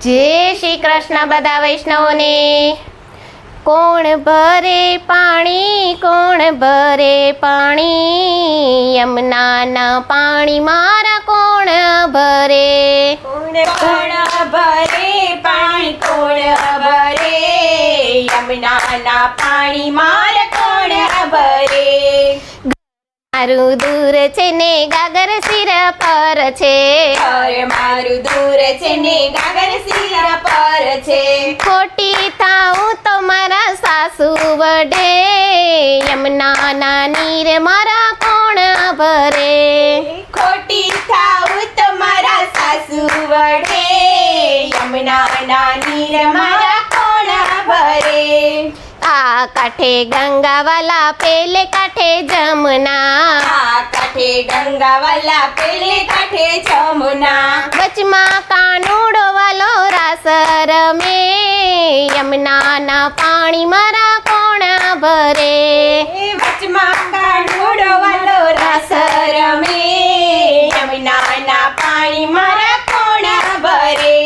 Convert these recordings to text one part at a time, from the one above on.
જય શ્રી કૃષ્ણ બધા વૈષ્ણવોને। કોણ ભરે પાણી, કોણ ભરે પાણી, યમુનાના પાણી મારા કોણ ભરે। કોણ ભરે પાણી, કોણ ભરે, યમુનાના પાણી મારા કોણ ભરે। મારું દૂર છે ને ગાગર સિર પર છે, અરે મારું દૂર છે ને ગાગર સિર પર છે। ખોટી થાઉં તો મારા સાસુ વડે, યમુનાના નીર મારા કોણ ભરે। ખોટી થાઉં તો મારા સાસુ વડે, યમુનાના નીર મારા કોણ ભરે। આ કાંઠે ગંગાવાલા પેલે કાંઠે જમુના, આ કાંઠે ગંગાવાલા પેલે કાંઠે જમુના। વચમાં કાનુડો વાલો રાસ રમે, યમુનાના પાણી મારા કોણ ભરે। વચમાં કાનુડો વાલો રાસ રમે, યમુનાના પાણી મારા કોણ ભરે।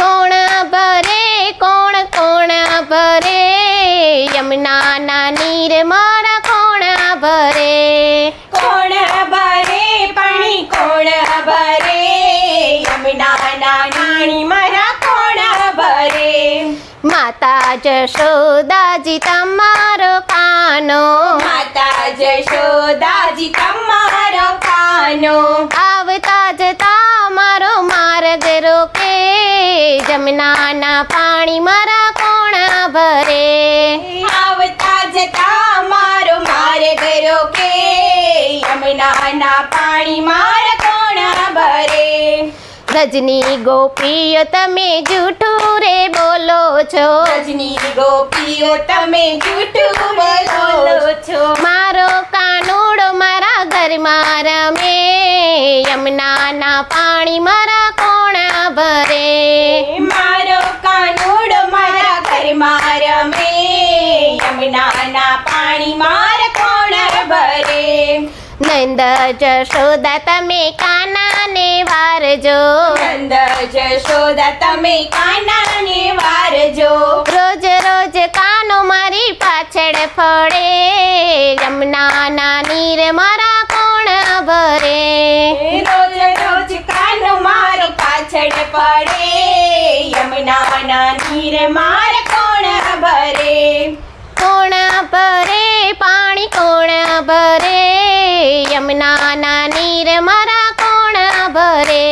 કોણ ભરે, કોણ કોણ ભરે, યમુનાના નીર મારા કોણ ભરે। કોણ ભરે પાણી, કોણ ભરે, યમુનાના પાણી મારા કોણ ભરે। માતા જશોદાજી તમારો કાનો, માતા જશોદાજી તમારો કાનો, આવતા જતા મારો માર્ગ રોકે, જમુનાના પાણી મારા કોણ ભરે। આવતા જતા મારો માર્ગ રોકે, યમુનાના પાણી મારા કોણ ભરે। રજની ગોપીઓ તમે જૂઠું રે બોલો છો, રજની ગોપીઓ તમે જૂઠું બોલો છો। મારો કાનુડો મારા ઘરમાં રમે, યમુનાના પાણી મારા કોણ ભરે। મારો કાનુડો મારા ઘરમાં રમે, યમુનાના પાણી મારા કોણ ભરે। નંદ જશોદા તમે કાનાને વારજો, નંદ જશોદા તમે કાનાને વારજો। રોજ રોજ કાનો મારી પાછળ ફળે, યમુનાના નીર મારા કોણ ભરે। રોજ રોજ કાનો મારી પાછળ પડે, યમુનાના નીર મારા કોણ ભરે। કોણ ભરે પાણી, કોણ ભરે, યમુનાના નીર મારા કોણ ભરે।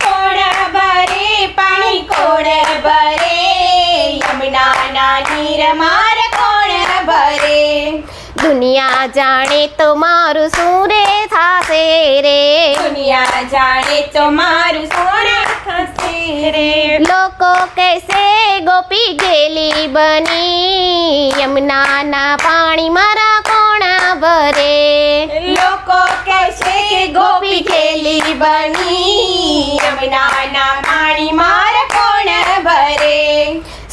કોણ ભરે પાણી, કોણ ભરે, યમુનાના નીર મારા કોણ ભરે। દુનિયા જાણે તો મારું શું રે થાશે રે, દુનિયા જાણે તો મારું સોના થશે રે। લોકો કહેશે ગોપી ગેલી બની, યમુનાના પાણી મારા કોણ ભરે। લોકો કહેશે કે ગોપી ખેલી બની, યમુનાના પાણી મારા કોણ ભરે।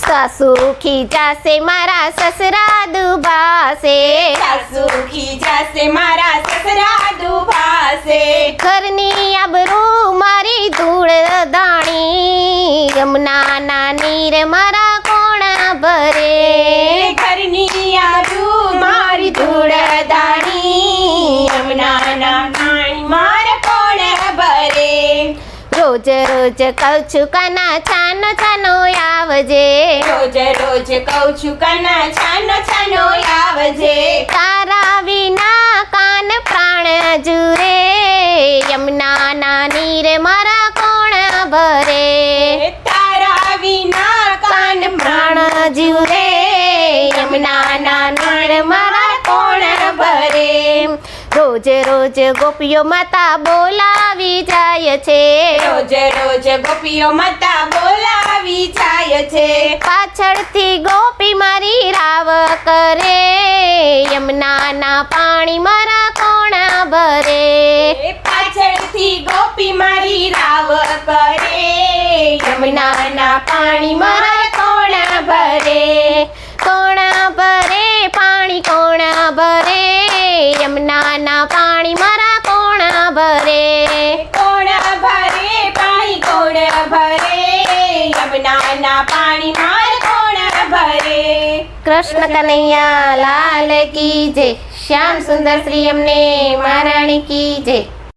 સાસુ ખીજાશે મારા સસરા દુભાશે, સાસુ ખીજાશે મારા સસરા દુભાશે। ઘરની આબરૂ મારી ધૂળ દાણી, યમુનાના નીર મારા કોણ ભરે। ઘરની આબરૂ મારી ધૂળ દાણી, યમુનાના પાણી મારા કોણ ભરે। રોજ રોજ કહું છું કાના છાનો છાનો આવજે, રોજ રોજ કહું છું કાના છાનો છાનો આવજે। તારા વિના કાન પ્રાણ જુરે, યમુનાના નીર મારા કોણ ભરે। તારા વિના કાન પ્રાણ જુરે, યમુનાના નીર મારા કોણ ભરે। રોજ રોજ ગોપીઓ માતા બોલાવી જાય છે, રોજ રોજ ગોપીઓ માતા બોલાવી જાય છે। પાછળથી ગોપી મારી રાવ કરે, યમુનાના પાણી મારા કોણ ભરે। પાછળથી ગોપી મારી રાવ કરે, યમુનાના પાણી મારા કોણ ભરે। કોણ ભરે પાણી, કોણ ભરે, યમુનાના પાણી મારા કોણ ભરે। કોણ ભરે પાણી, કોણ ભરે, કુવાના પાણી માર કોણ ભરે. કૃષ્ણ કનૈયા લાલ કી જય, શ્યામ સુંદર શ્રી અમને મહારાણી કી જય.